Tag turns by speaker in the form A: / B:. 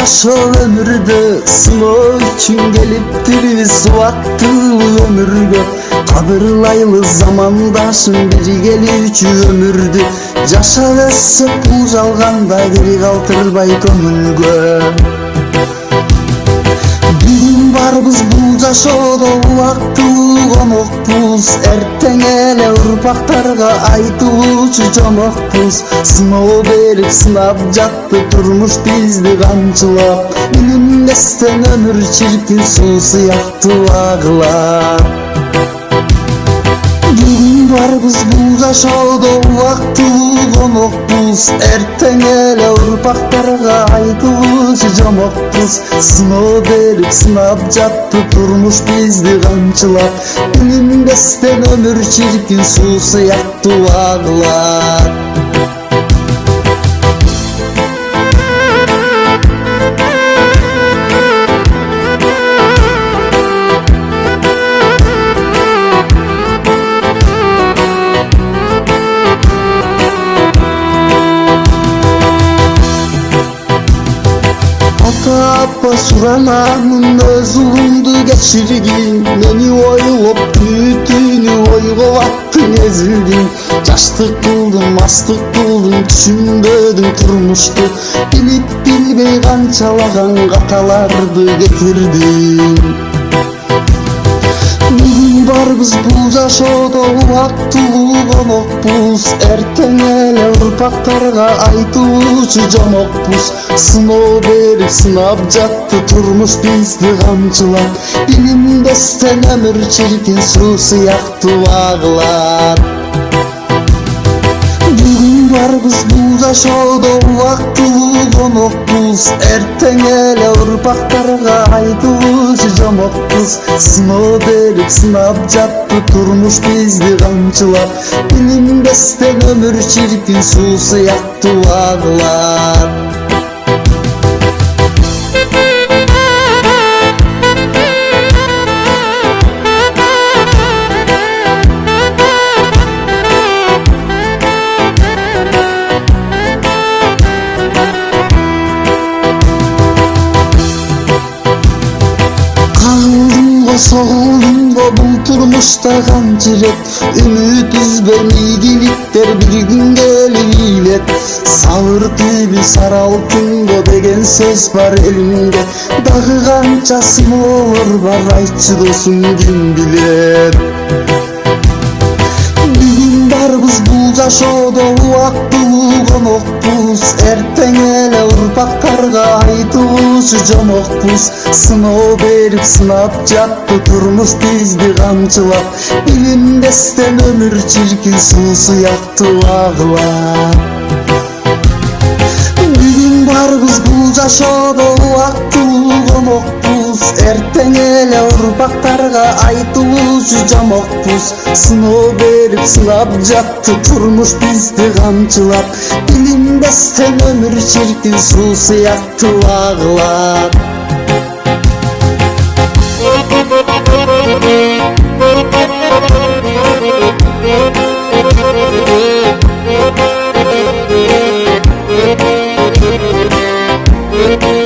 A: жашоо өмүрдө сыноо үчүн келиптир биз убактылуу өмүргө. Кадырлайлы замандашым бири келүүчү өмүрдү. Жашап өссөк бул жалганда кири калтырбай көңүлгө. Бүгүн барбыз бул жашоодо убактылуу конокпуз. Эртең эле урпактарга айтылуучу жомокпуз. Сыноо берип сынап жатты турмуш бизди камчылап. Билинбестен өмүр чиркин суу сыяктуу агылат. Бүгүн барбыз бул жашоодо убактылуу конокпуз. Эртең эле урпактарга айтылуучу жомокпуз. Сыноо берип сынап жатты турмуш бизди камчылап. Билинбестен өмүр чиркин суу сыяктуу агылат. Ата-апа суранамын өз улумду кечиргин. Мени ойлоп түнү ойго баттың эзилдиң. Жаштык кылдым, мастык кылдым, түшүнбөдүм турмушту. Билип билбей канчалаган каталарды кетирдим. Бүгүн барбыз бул жашоодо убактылуу конокпуз. Эртең эле урпактарга айтылуучу жомокпуз. Сыноо берип сынап жатты турмуш бизди камчылап. Билинбестен өмүр чиркин суу сыяктуу агылат. Бүгүн барбыз бул жашоодо убактылуу конокпуз. Эртең эле урпактарга айтылуучу жомокпуз. Сыноо берип сынап жатты турмуш бизди камчылап. Билинбестен өмүр чиркин суу сыяктуу агылат. Соğuldum go bul turmuşta kançı ret. Ümit üzbem iyilikler bir gün gelir. Sabır gibi saraltın go degen söz var elimde. Dağı kançası olur var aytçı dostum kim bilir. Bugün barбыз bul жашоодо убактылуу конокпуз. Эртең эле урпактарга айтылуучу жомокпуз. Сыноо берип сынап жатты турмуш бизди камчылап. Билинбестен өмүр чиркин суу сыяктуу агылат. Бүгүн барбыз бул жашоодо убактылуу конокпуз. Эртең эле урпактарга айтылуучу жомокпуз. Сыноо берип сынап жатты турмуш бизди камчылап. Билинбестен өмүр чиркин суу сыяктуу агылат.
B: We'll be right back.